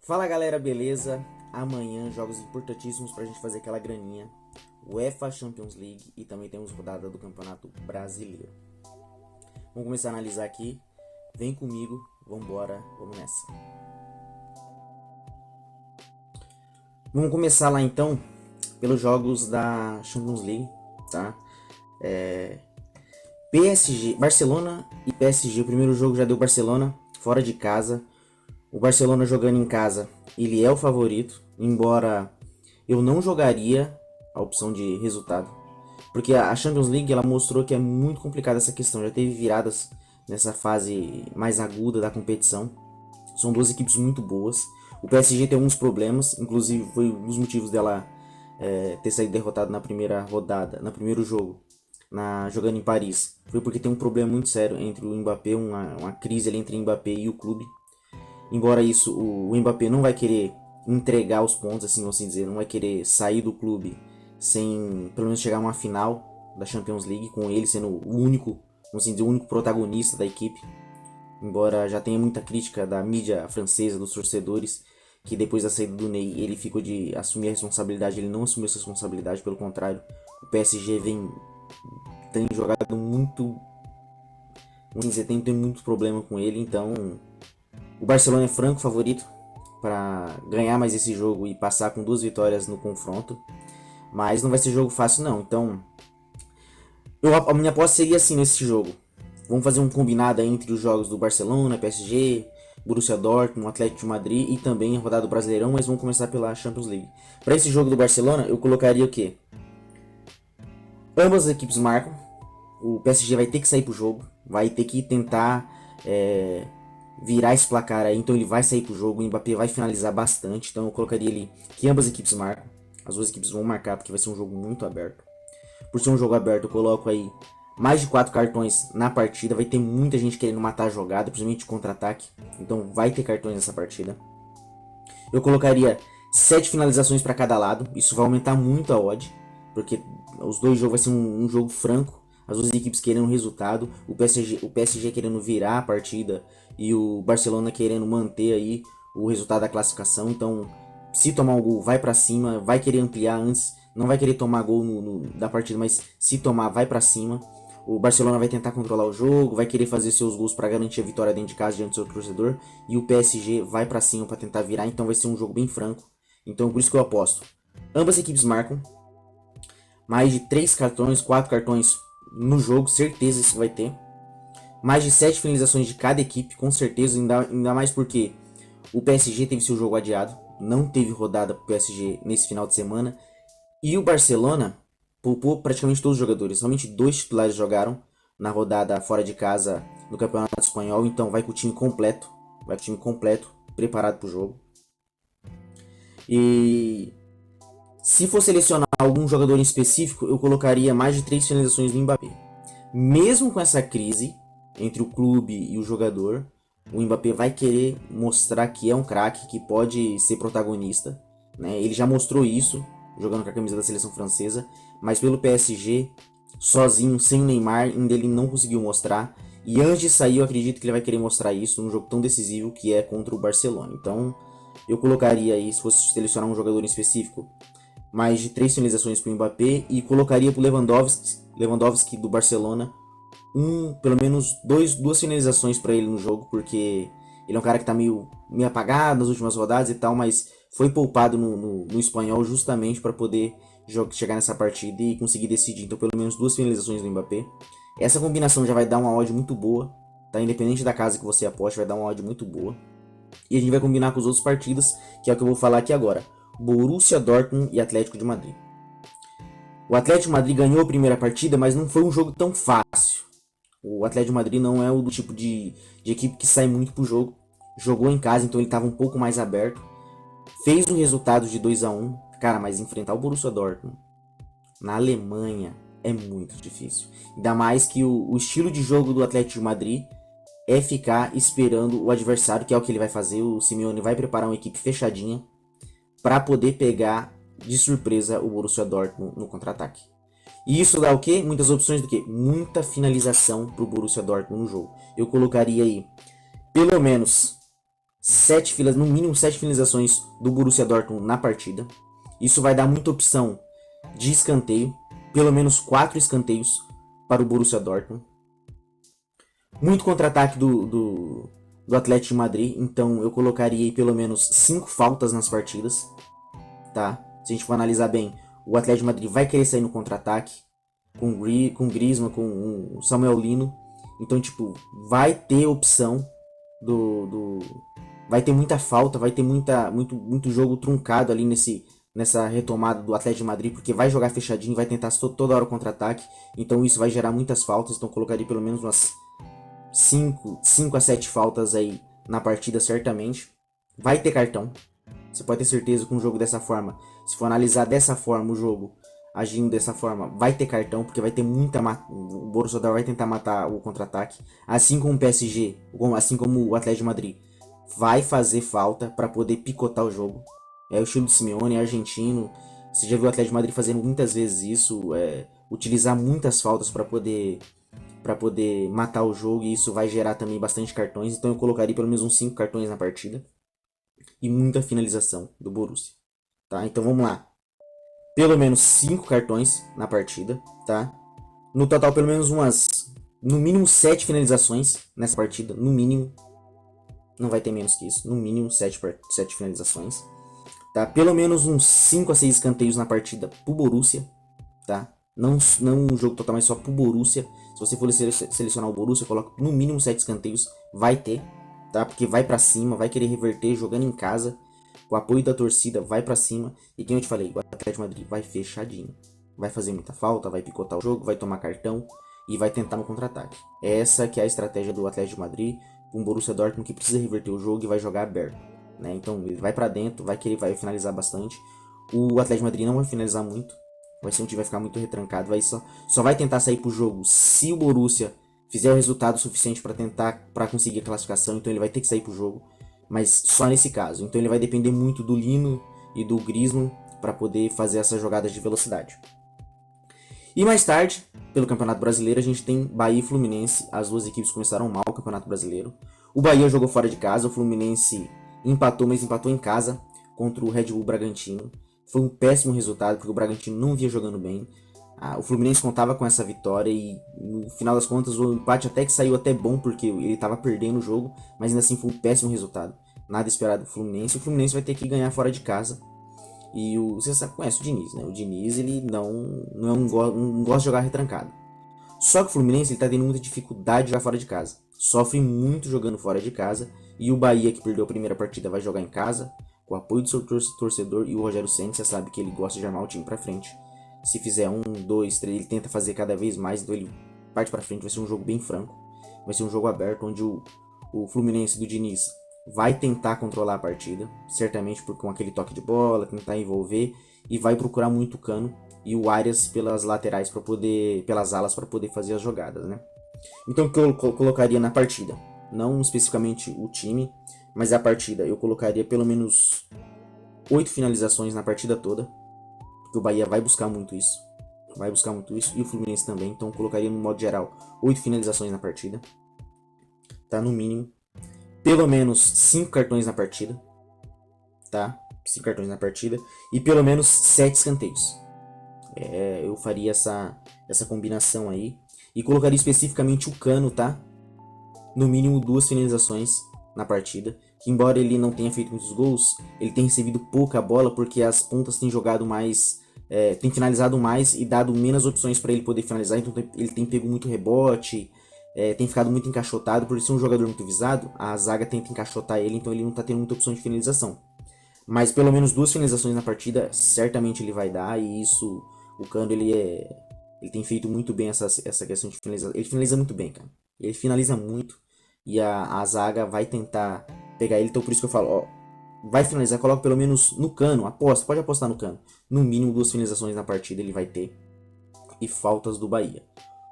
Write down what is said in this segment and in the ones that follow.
Fala galera, beleza? Amanhã jogos importantíssimos pra gente fazer aquela graninha. UEFA Champions League e também temos rodada do Campeonato Brasileiro. Vamos começar a analisar aqui. Vem comigo, vambora, vamos nessa. Vamos começar lá então pelos jogos da Champions League, tá? PSG, Barcelona e PSG. O primeiro jogo já deu Barcelona fora de casa. O Barcelona jogando em casa, ele é o favorito, embora eu não jogaria a opção de resultado, porque a Champions League ela mostrou que é muito complicada essa questão, já teve viradas nessa fase mais aguda da competição, são duas equipes muito boas, o PSG tem alguns problemas, inclusive foi um dos motivos dela ter saído derrotado na primeira rodada, no primeiro jogo, jogando em Paris, foi porque tem um problema muito sério entre o Mbappé, uma crise ali entre o Mbappé e o clube. Embora isso, o Mbappé não vai querer entregar os pontos, assim dizer, não vai querer sair do clube sem pelo menos chegar a uma final da Champions League, com ele sendo o único, vamos dizer, o único protagonista da equipe. Embora já tenha muita crítica da mídia francesa, dos torcedores, que depois da saída do Ney ele ficou de assumir a responsabilidade, ele não assumiu essa responsabilidade, pelo contrário, o PSG tem jogado muito, vamos dizer, tem muito problema com ele, então o Barcelona é franco favorito para ganhar mais esse jogo e passar com 2 vitórias no confronto. Mas não vai ser jogo fácil não. Então, a minha aposta seria assim nesse jogo. Vamos fazer um combinado entre os jogos do Barcelona, PSG, Borussia Dortmund, Atlético de Madrid e também a rodada do Brasileirão, mas vamos começar pela Champions League. Para esse jogo do Barcelona, eu colocaria o quê? Ambas as equipes marcam. O PSG vai ter que sair pro jogo, vai ter que tentar virar esse placar aí, então ele vai sair pro jogo, o Mbappé vai finalizar bastante, então eu colocaria ali que ambas as equipes marcam, as duas equipes vão marcar porque vai ser um jogo muito aberto. Por ser um jogo aberto, eu coloco aí mais de 4 cartões na partida, vai ter muita gente querendo matar a jogada, principalmente contra-ataque, então vai ter cartões nessa partida. Eu colocaria 7 finalizações para cada lado, isso vai aumentar muito a odd, porque os dois jogos vai ser um jogo franco, as duas equipes querendo um resultado, o PSG querendo virar a partida e o Barcelona querendo manter aí o resultado da classificação. Então, se tomar um gol, vai para cima, vai querer ampliar antes, não vai querer tomar gol da partida, mas se tomar, vai para cima. O Barcelona vai tentar controlar o jogo, vai querer fazer seus gols para garantir a vitória dentro de casa diante do seu torcedor, e o PSG vai para cima para tentar virar, então vai ser um jogo bem franco. Então, por isso que eu aposto. Ambas equipes marcam mais de 3 cartões, 4 cartões no jogo, certeza isso vai ter. Mais de 7 finalizações de cada equipe, com certeza, ainda mais porque o PSG teve seu jogo adiado, não teve rodada para o PSG nesse final de semana, e o Barcelona poupou praticamente todos os jogadores, somente 2 titulares jogaram na rodada fora de casa no Campeonato Espanhol, então vai com o time completo, preparado para o jogo. E se for selecionar algum jogador em específico, eu colocaria mais de 3 finalizações do Mbappé. Mesmo com essa crise entre o clube e o jogador, o Mbappé vai querer mostrar que é um craque, que pode ser protagonista, né? Ele já mostrou isso jogando com a camisa da seleção francesa, mas pelo PSG, sozinho, sem o Neymar, ainda ele não conseguiu mostrar. E antes de sair, eu acredito que ele vai querer mostrar isso num jogo tão decisivo que é contra o Barcelona. Então, eu colocaria aí, se fosse selecionar um jogador em específico, mais de 3 finalizações para o Mbappé e colocaria para o Lewandowski do Barcelona pelo menos 2 finalizações para ele no jogo, porque ele é um cara que tá meio apagado nas últimas rodadas e tal, mas foi poupado no espanhol justamente para poder chegar nessa partida e conseguir decidir. Então pelo menos 2 finalizações do Mbappé. Essa combinação já vai dar uma odd muito boa, tá? Independente da casa que você aposte, vai dar uma odd muito boa. E a gente vai combinar com os outros partidas, que é o que eu vou falar aqui agora. Borussia Dortmund e Atlético de Madrid. O Atlético de Madrid ganhou a primeira partida, mas não foi um jogo tão fácil. O Atlético de Madrid não é o do tipo de equipe que sai muito pro jogo. Jogou em casa, então ele estava um pouco mais aberto. Fez um resultado de 2-1. Cara, mas enfrentar o Borussia Dortmund na Alemanha é muito difícil. Ainda mais que o estilo de jogo do Atlético de Madrid é ficar esperando o adversário, que é o que ele vai fazer. O Simeone vai preparar uma equipe fechadinha para poder pegar de surpresa o Borussia Dortmund no contra-ataque. E isso dá o quê? Muitas opções do quê? Muita finalização para o Borussia Dortmund no jogo. Eu colocaria aí pelo menos no mínimo 7 finalizações do Borussia Dortmund na partida. Isso vai dar muita opção de escanteio, pelo menos 4 escanteios para o Borussia Dortmund. Muito contra-ataque do Atlético de Madrid, então eu colocaria aí pelo menos 5 faltas nas partidas, tá? Se a gente for analisar bem, o Atlético de Madrid vai querer sair no contra-ataque, com Griezmann, com o Samuel Lino, então tipo, vai ter opção vai ter muita falta, vai ter muito jogo truncado ali nessa retomada do Atlético de Madrid, porque vai jogar fechadinho, vai tentar toda hora o contra-ataque, então isso vai gerar muitas faltas, então colocaria pelo menos umas 5 a 7 faltas aí na partida certamente. Vai ter cartão, você pode ter certeza que um jogo dessa forma, se for analisar dessa forma o jogo, agindo dessa forma, vai ter cartão, porque vai ter o Borussia Dortmund vai tentar matar o contra-ataque, assim como o PSG, assim como o Atlético de Madrid, vai fazer falta para poder picotar o jogo. É o estilo do Simeone, é argentino. Você já viu o Atlético de Madrid fazendo muitas vezes isso, utilizar muitas faltas para poder matar o jogo, e isso vai gerar também bastante cartões. Então eu colocaria pelo menos uns 5 cartões na partida e muita finalização do Borussia, tá? Então vamos lá. Pelo menos 5 cartões na partida, tá? No total pelo menos no mínimo 7 finalizações nessa partida, no mínimo. Não vai ter menos que isso, no mínimo 7 finalizações. Tá? Pelo menos uns 5 a 6 escanteios na partida pro Borussia, tá? Não um jogo total, mas só pro Borussia. Se você for selecionar o Borussia, coloca no mínimo 7 escanteios, vai ter, tá? Porque vai para cima, vai querer reverter jogando em casa, com o apoio da torcida, vai para cima. E como eu te falei, o Atlético de Madrid vai fechadinho. Vai fazer muita falta, vai picotar o jogo, vai tomar cartão e vai tentar no contra-ataque. Essa que é a estratégia do Atlético de Madrid, um Borussia Dortmund que precisa reverter o jogo e vai jogar aberto, né? Então ele vai para dentro, vai finalizar bastante. O Atlético de Madrid não vai finalizar muito, vai ser um time que vai ficar muito retrancado, só vai tentar sair pro jogo se o Borussia fizer o resultado suficiente para conseguir a classificação, então ele vai ter que sair pro jogo, mas só nesse caso. Então ele vai depender muito do Lino e do Griezmann para poder fazer essas jogadas de velocidade. E mais tarde, pelo Campeonato Brasileiro, a gente tem Bahia e Fluminense. As duas equipes começaram mal o Campeonato Brasileiro. O Bahia jogou fora de casa, o Fluminense empatou, mas empatou em casa contra o Red Bull Bragantino. Foi um péssimo resultado, porque o Bragantino não vinha jogando bem. O Fluminense contava com essa vitória e, no final das contas, o empate até que saiu até bom, porque ele estava perdendo o jogo, mas ainda assim foi um péssimo resultado. Nada esperado do Fluminense. O Fluminense vai ter que ganhar fora de casa. E você conhece o Diniz, né? O Diniz, ele não gosta de jogar retrancado. Só que o Fluminense ele tá tendo muita dificuldade de jogar fora de casa. Sofre muito jogando fora de casa. E o Bahia, que perdeu a primeira partida, vai jogar em casa, com o apoio do seu torcedor. E o Rogério Ceni, você sabe que ele gosta de armar o time pra frente. Se fizer 1, 2, 3, ele tenta fazer cada vez mais. Então ele parte pra frente. Vai ser um jogo bem franco. Vai ser um jogo aberto, onde o Fluminense do Diniz vai tentar controlar a partida, certamente com aquele toque de bola, tentar envolver, e vai procurar muito o Cano e o Arias pelas laterais pelas alas para poder fazer as jogadas, né? Então o que eu colocaria na partida, não especificamente o time, mas a partida, eu colocaria pelo menos 8 finalizações na partida toda, porque o Bahia vai buscar muito isso, e o Fluminense também, então eu colocaria no modo geral 8 finalizações na partida, tá, no mínimo. Pelo menos 5 cartões na partida, tá? 5 cartões na partida e pelo menos 7 escanteios. Eu faria essa combinação aí e colocaria especificamente o Cano, tá? No mínimo 2 finalizações na partida. Que embora ele não tenha feito muitos gols, ele tem recebido pouca bola porque as pontas têm jogado mais, tem finalizado mais e dado menos opções para ele poder finalizar. Então ele tem pego muito rebote. Tem ficado muito encaixotado, por ser um jogador muito visado, a zaga tenta encaixotar ele, então ele não está tendo muita opção de finalização. Mas pelo menos 2 finalizações na partida, certamente ele vai dar, e isso, o Cano, ele tem feito muito bem essa questão de finalização. Ele finaliza muito bem, cara. Ele finaliza muito, e a zaga vai tentar pegar ele, então por isso que eu falo, vai finalizar, coloca pelo menos no Cano, pode apostar no Cano. No mínimo 2 finalizações na partida ele vai ter, e faltas do Bahia.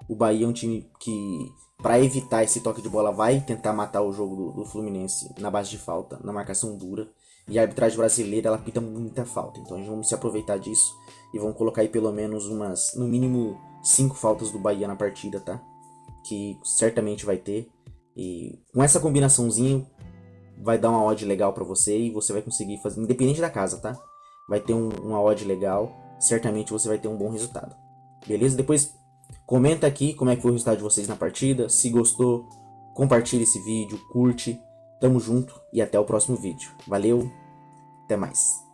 O Bahia é um time que, para evitar esse toque de bola, vai tentar matar o jogo do Fluminense na base de falta, na marcação dura. E a arbitragem brasileira, ela pita muita falta. Então a gente vamos se aproveitar disso e vamos colocar aí pelo menos no mínimo 5 faltas do Bahia na partida, tá? Que certamente vai ter. E com essa combinaçãozinha, vai dar uma odd legal pra você e você vai conseguir fazer, independente da casa, tá? Vai ter uma odd legal, certamente você vai ter um bom resultado. Beleza? Depois comenta aqui como é que foi o resultado de vocês na partida. Se gostou, compartilha esse vídeo, curte. Tamo junto e até o próximo vídeo. Valeu, até mais.